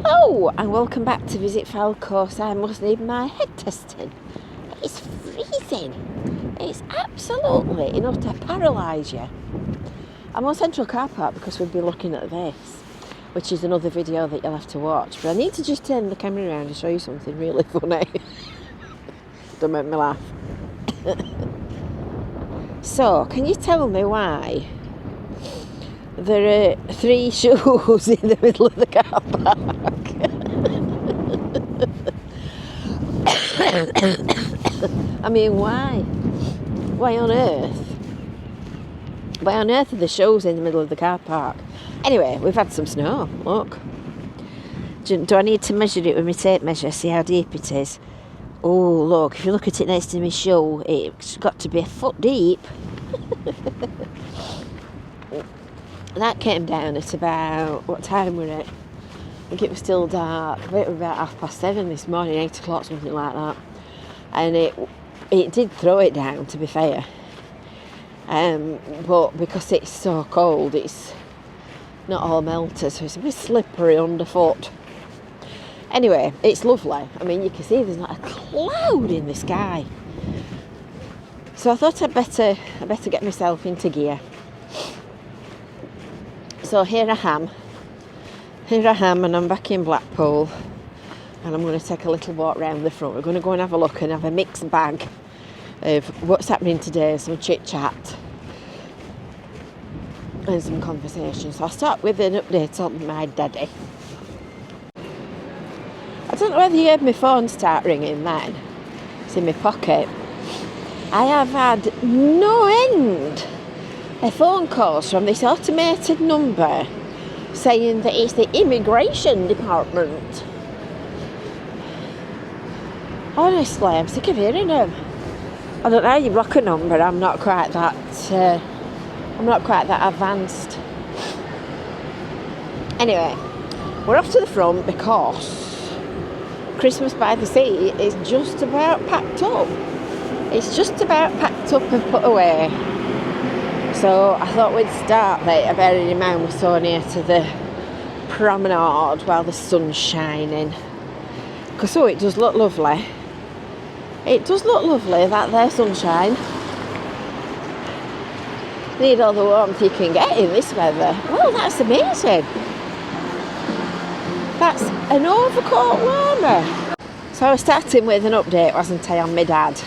Hello and welcome back to Visit Falcourse. I must need my head testing. It's freezing. It's absolutely enough to paralyse you. I'm on Central Car Park because we'll be looking at this, which is another video that you'll have to watch. But I need to just turn the camera around and show you something really funny. Don't make me laugh. So, can you tell me why there are 3 shoes in the middle of the car park? I mean, why? Why on earth? Why on earth are the shoes in the middle of the car park? Anyway, we've had some snow, look. Do I need to measure it with my tape measure, see how deep it is? Oh, look, if you look at it next to my shoe, it's got to be a foot deep. That came down at about, what time were it? I think it was still dark. I think it was about 7:30 this morning, 8 o'clock, something like that. And it did throw it down, to be fair. But because it's so cold, it's not all melted, so it's a bit slippery underfoot. Anyway, it's lovely. I mean, you can see there's not a cloud in the sky. So I thought I'd better get myself into gear. So here I am, and I'm back in Blackpool, and I'm going to take a little walk round the front. We're going to go and have a look and have a mixed bag of what's happening today, some chit-chat and some conversation. So I'll start with an update on my daddy. I don't know whether you heard my phone start ringing then. It's in my pocket. I have had no end of phone calls from this automated number saying that it's the immigration department. Honestly, I'm sick of hearing them. I don't know how you block a number. I'm not quite that advanced. Anyway, we're off to the front because Christmas by the Sea is just about packed up. It's just about packed up and put away. So I thought we'd start there, bearing in mind we're so near to the promenade while the sun's shining. Because it does look lovely. It does look lovely, that there sunshine. Need all the warmth you can get in this weather. Well, that's amazing. That's an overcoat warmer. So I was starting with an update, wasn't I, on my dad,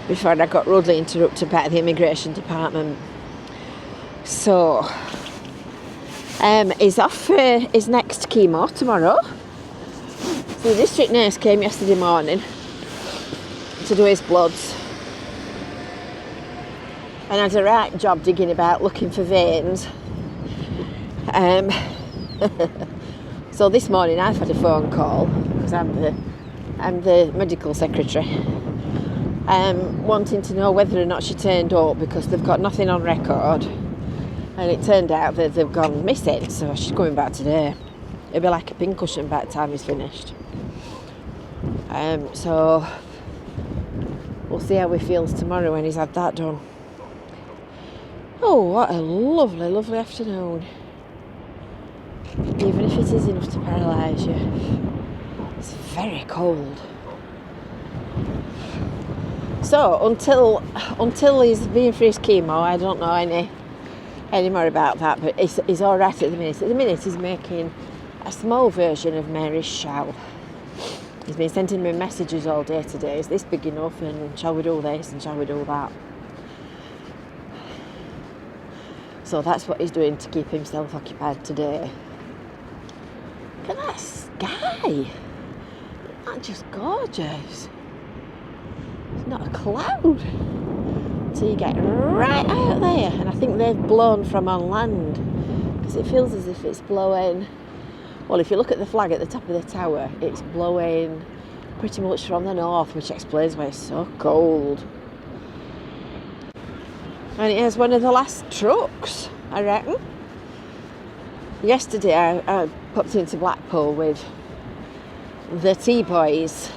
before I got rudely interrupted by the immigration department. So, he's off for his next chemo tomorrow. So the district nurse came yesterday morning to do his bloods and had a right job digging about looking for veins. So this morning I've had a phone call because I'm the medical secretary. Wanting to know whether or not she turned up because they've got nothing on record, and it turned out that they've gone missing, so she's coming back today. It'll be like a pincushion by the time he's finished. So we'll see how he feels tomorrow when he's had that done. Oh, what a lovely, lovely afternoon. Even if it is enough to paralyse you. It's very cold. So until he's being for his chemo, I don't know any more about that. But he's all right at the minute. At the minute, he's making a small version of Mary's shawl. He's been sending me messages all day today. Is this big enough? And shall we do this? And shall we do that? So that's what he's doing to keep himself occupied today. Look at that sky. Isn't that just gorgeous? Not a cloud. So you get right out there, and I think they've blown from on land because it feels as if it's blowing. Well, if you look at the flag at the top of the tower, it's blowing pretty much from the north, which explains why it's so cold. And it is one of the last trucks, I reckon. Yesterday I popped into Blackpool with the tea boys.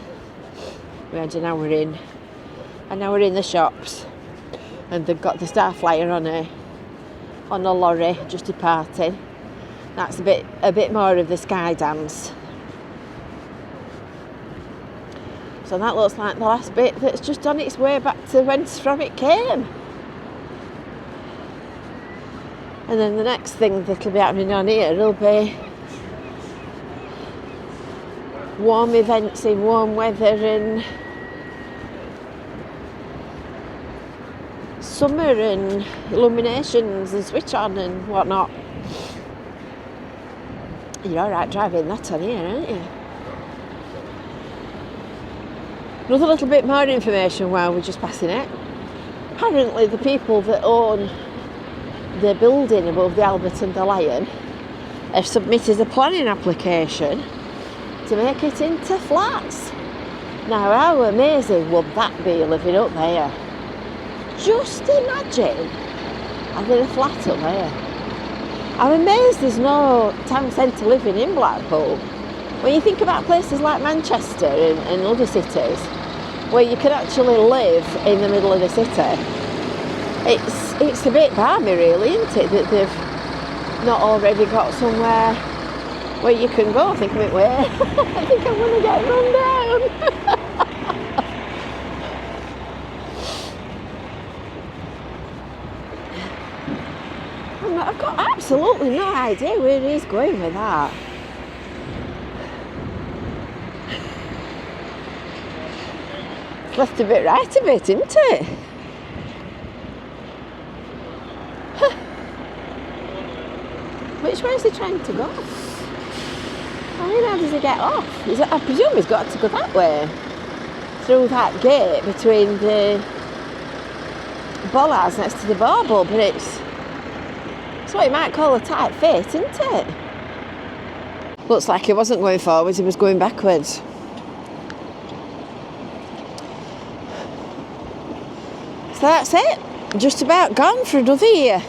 We had an hour in. And now we're in the shops, and they've got the Star Flyer on a lorry just departing. That's a bit more of the sky dance. So that looks like the last bit that's just on its way back to whence from it came. And then the next thing that'll be happening on here will be warm events in warm weather and summer and illuminations and switch on and whatnot. You're alright driving that on here, aren't you? Another little bit more information while we're just passing it. Apparently the people that own the building above the Albert and the Lion have submitted a planning application to make it into flats. Now how amazing would that be living up there? Just imagine having a flat up there. I'm amazed there's no town centre living in Blackpool. When you think about places like Manchester and other cities where you can actually live in the middle of the city, it's a bit balmy really, isn't it, that they've not already got somewhere where you can go. Think of it, where I think I'm going to get run down. I've got absolutely no idea where he's going with that. It's left a bit right a bit, isn't it? Huh. Which way is he trying to go? I mean, how does he get off? I presume he's got to go that way. Through that gate between the bollards next to the bauble, but it's what you might call a tight fit, isn't it? Looks like he wasn't going forwards, he was going backwards. So that's it. Just about gone for another year.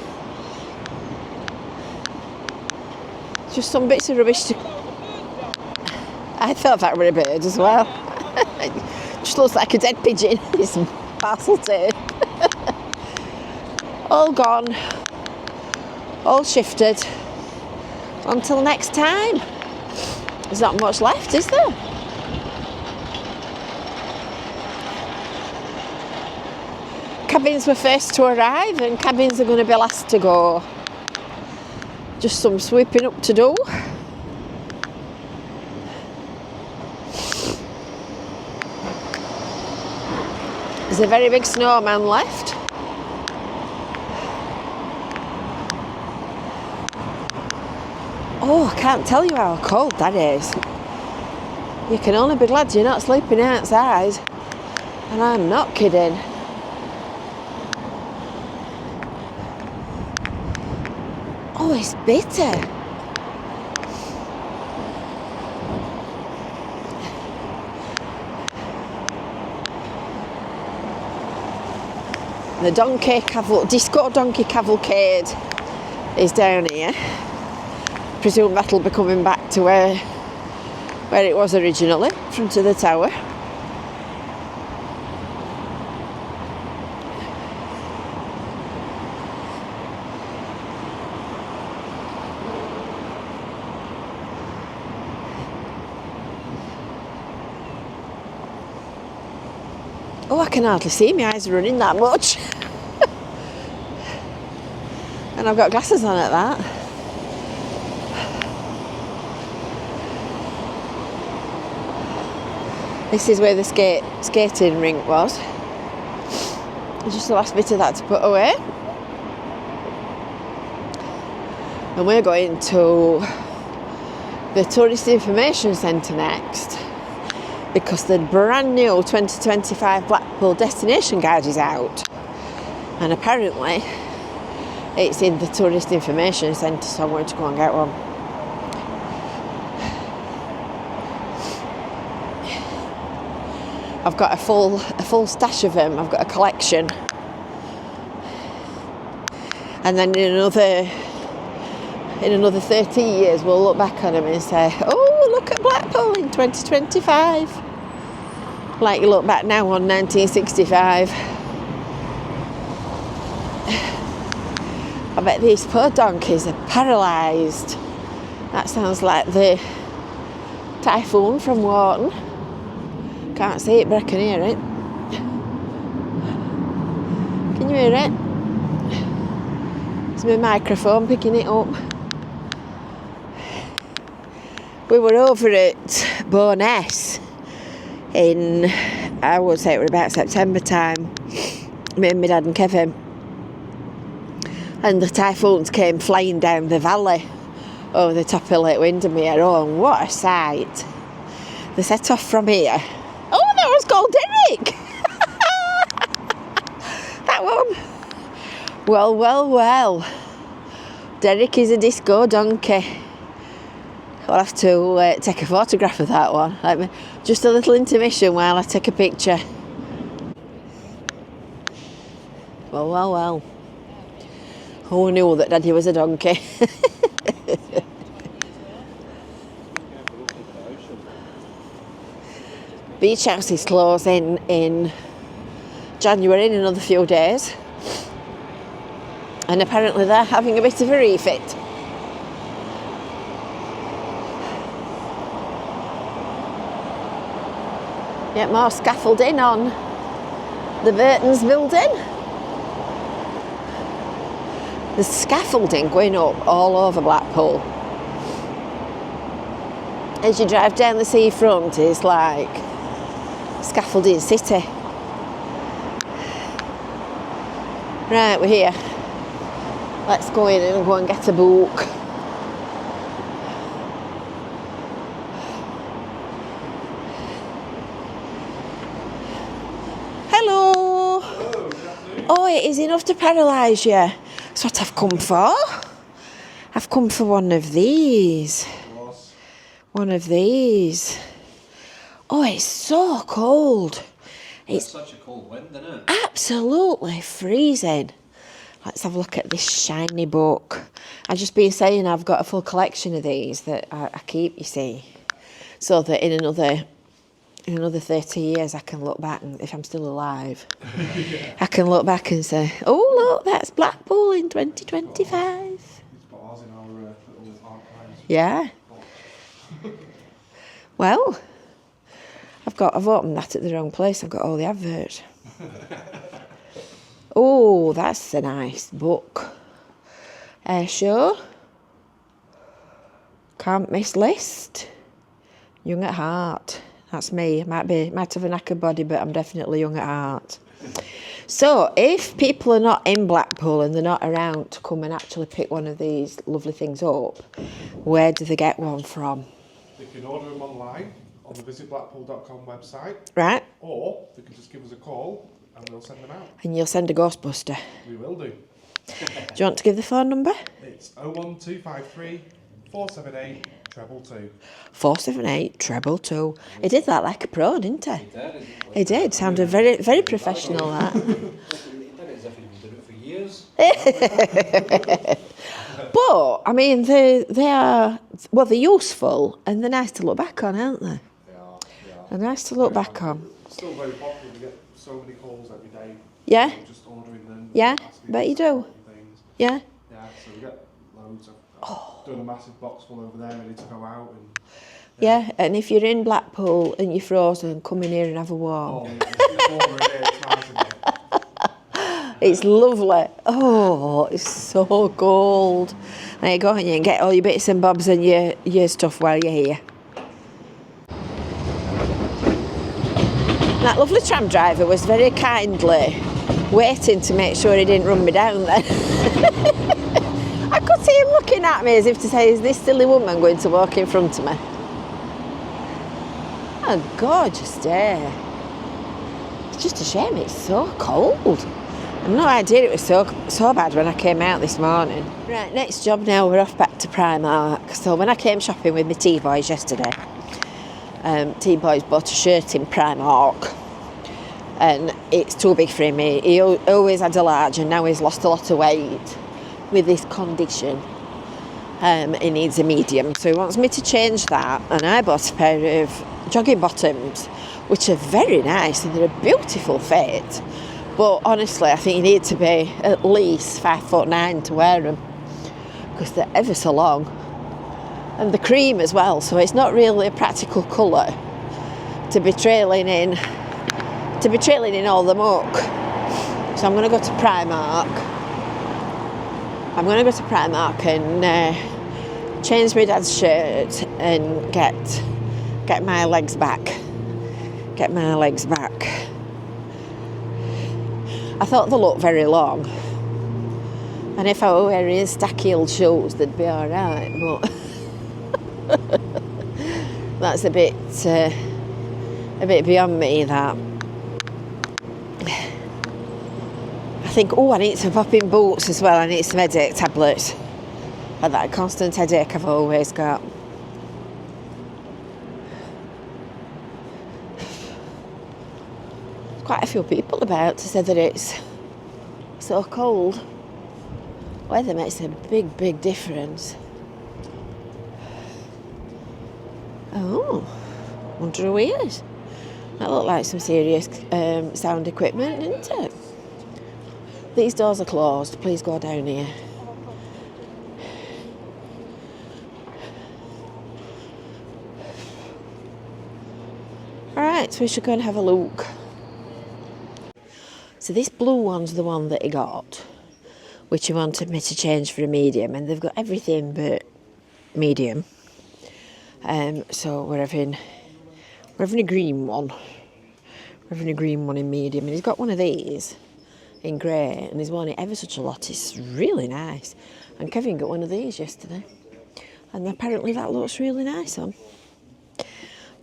Just some bits of rubbish to... I thought that were a bird as well. Just looks like a dead pigeon. It's parcel tape. All gone. All shifted. Until next time. There's not much left, is there? Cabins were first to arrive and cabins are going to be last to go. Just some sweeping up to do. There's a very big snowman left. Oh, I can't tell you how cold that is. You can only be glad you're not sleeping outside. And I'm not kidding. Oh, it's bitter. The disco donkey cavalcade is down here. Presume that'll be coming back to where it was originally, front of the tower. Oh, I can hardly see, my eyes are running that much. And I've got glasses on at that. This is where the skating rink was. It's just the last bit of that to put away. And we're going to the Tourist Information Centre next, because the brand new 2025 Blackpool Destination Guide is out. And apparently it's in the Tourist Information Centre, so I'm going to go and get one. I've got a full stash of them. I've got a collection. And then in another 30 years we'll look back on them and say, oh, look at Blackpool in 2025. Like you look back now on 1965. I bet these poor donkeys are paralysed. That sounds like the typhoon from Wharton. Can't see it, but I can hear it. Can you hear it? It's my microphone picking it up. We were over at Bowness in, I would say it was about September time, me and my dad and Kevin. And the typhoons came flying down the valley over the top of Lake Windermere. Oh, and what a sight. They set off from here. Oh, that was called Derek. That one. Well, well, well. Derek is a disco donkey. I'll have to take a photograph of that one. Just a little intermission while I take a picture. Well, well, well. Who knew that Daddy was a donkey? Beach House is closing in January in another few days. And apparently they're having a bit of a refit. Get more scaffolding on the Burton's building. There's scaffolding going up all over Blackpool. As you drive down the seafront, it's like scaffolding city. Right, we're here. Let's go in and go and get a book. Hello. Hello, good afternoon. Oh, it is enough to paralyse you. That's what I've come for. I've come for one of these. One of these. Oh, it's so cold. It's such a cold wind, isn't it? Absolutely freezing. Let's have a look at this shiny book. I've just been saying I've got a full collection of these that I keep, you see, so that in another 30 years I can look back, and if I'm still alive, yeah. I can look back and say, oh look, that's Blackpool in 2025. It's bars in our little archives. Yeah. Well, I've opened that at the wrong place. I've got all the adverts. Oh, that's a nice book. Air Show. Can't Miss List. Young at Heart. That's me. Might have a knackered body, but I'm definitely young at heart. So, if people are not in Blackpool and they're not around to come and actually pick one of these lovely things up, where do they get one from? They can order them online on the visitblackpool.com website. Right. Or they can just give us a call and we'll send them out. And you'll send a Ghostbuster. We will do. Do you want to give the phone number? It's 01253 478 222. 478 222. He did that like a pro, didn't he? He did. He did. Sounded very, very professional, that. He did it as if he'd been doing it for years. But, I mean, they are, well, they're useful and they're nice to look back on, aren't they? They are. They're nice to look back on. Still very popular. We get so many calls every day. Yeah? People just ordering them. Yeah, asking bet you do. things. Yeah? Yeah, so we get loads of. Done a massive box full over there, ready to go out. And, Yeah, and if you're in Blackpool and you're frozen, come in here and have a walk. Oh, yeah, it's warmer in here, it's nice in here. It's lovely. Oh, it's so cold. There you go, and you can get all your bits and bobs and your stuff while you're here. That lovely tram driver was very kindly waiting to make sure he didn't run me down then. I could see him looking at me as if to say, is this silly woman going to walk in front of me? Oh, gorgeous day. It's just a shame it's so cold. I've no idea it was so bad when I came out this morning. Right, next job now, we're off back to Primark. So when I came shopping with my T-boys yesterday, T-boys bought a shirt in Primark. And it's too big for him. He always had a large and now he's lost a lot of weight with this condition. He needs a medium, so he wants me to change that. And I bought a pair of jogging bottoms, which are very nice and they're a beautiful fit. But honestly, I think you need to be at least 5'9" to wear them because they're ever so long. and the cream as well, so it's not really a practical colour to be trailing in all the muck. So I'm going to go to Primark. And change my dad's shirt and get my legs back. I thought they looked very long, and if I were wearing stack-heeled shoes they'd be alright, but that's a bit beyond me, that. I think, I need some popping boots as well. I need some headache tablets for that constant headache I've always got. Quite a few people about to say that it's so cold. Weather makes a big difference. Oh, wonder who he is. That looked like some serious sound equipment, didn't it? These doors are closed. Please go down here. Alright, so we should go and have a look. So this blue one's the one that he got, which he wanted me to change for a medium, and they've got everything but medium. So we're having a green one. We're having a green one in medium, and he's got one of these in grey, and he's worn it ever such a lot. It's really nice. And Kevin got one of these yesterday, and apparently that looks really nice on.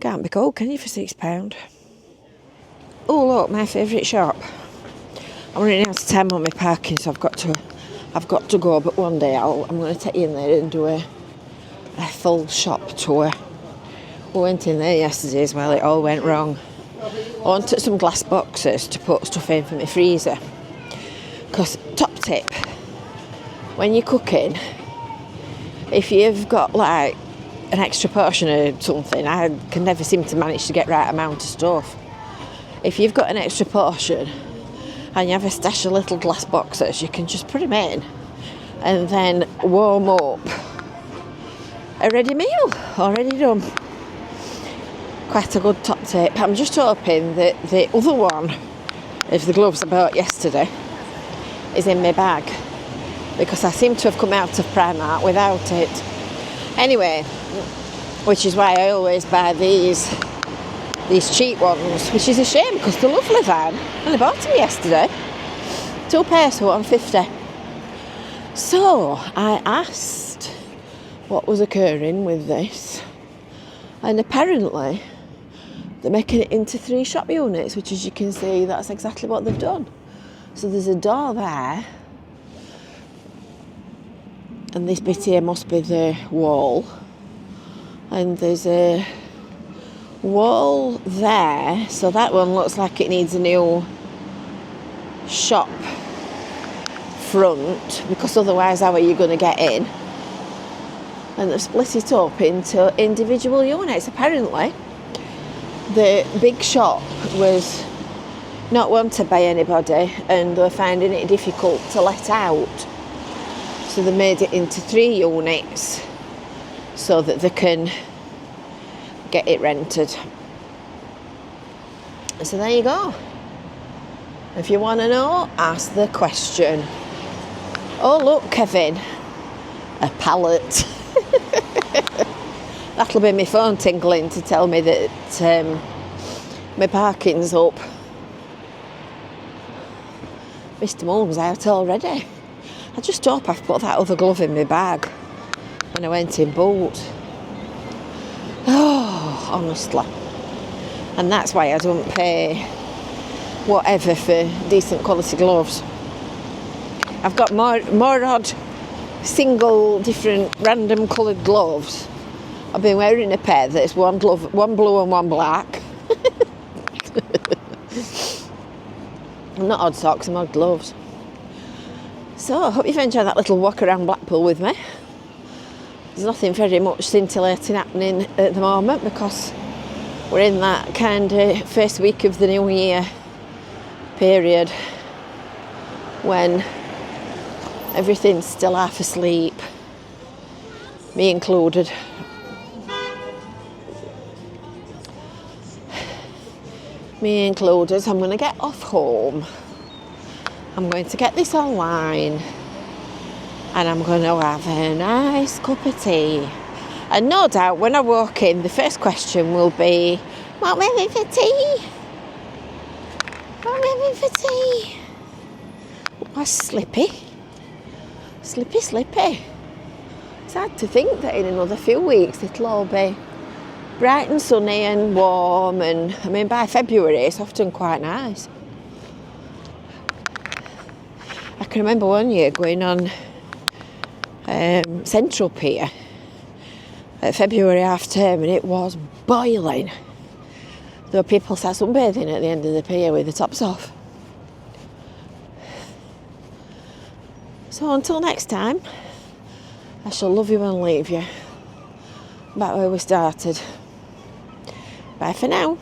Can't be cold, can you, for £6? Oh look, my favourite shop. I'm running out of time on my parking, so I've got to go. But one day I'm going to take you in there and do a full shop tour. We went in there yesterday as well. It all went wrong. I wanted some glass boxes to put stuff in for my freezer. Because, top tip, when you're cooking, if you've got like an extra portion of something, I can never seem to manage to get right amount of stuff. If you've got an extra portion and you have a stash of little glass boxes, you can just put them in and then warm up a ready meal, already done. Quite a good top tip. I'm just hoping that the other one of the gloves I bought yesterday is in my bag, because I seem to have come out of Primark without it. Anyway, which is why I always buy these cheap ones, which is a shame because they're lovely, van. And I bought them yesterday. 2 pairs for £1.50. So I asked what was occurring with this, and apparently they're making it into 3 shop units, which, as you can see, that's exactly what they've done. So there's a door there, and this bit here must be the wall, and there's a wall there, so that one looks like it needs a new shop front, because otherwise how are you going to get in? And they've split it up into individual units. Apparently the big shop was not wanted by anybody and they were finding it difficult to let out, so they made it into 3 units so that they can get it rented. So there you go. If you want to know, ask the question. Oh look, Kevin, a pallet. That'll be my phone tingling to tell me that my parking's up. Mr. Mullen's out already. I just hope I've put that other glove in my bag when I went in boat. Oh, honestly. And that's why I don't pay whatever for decent quality gloves. I've got more odd single different random coloured gloves. I've been wearing a pair that's one blue and one black. I'm not odd socks, I'm odd gloves. So I hope you've enjoyed that little walk around Blackpool with me. There's nothing very much scintillating happening at the moment because we're in that kind of first week of the new year period when everything's still half asleep, me included. me included. I'm going to get off home. I'm going to get this online. And I'm going to have a nice cup of tea. And no doubt when I walk in, the first question will be, what are we having for tea? What are we having for tea? Oh, slippy. Slippy, slippy. It's hard to think that in another few weeks it'll all be bright and sunny and warm, and I mean by February it's often quite nice. I can remember one year going on Central Pier at February half term and it was boiling. There were people sat sunbathing at the end of the pier with the tops off. So until next time, I shall love you and leave you back where we started. Bye for now.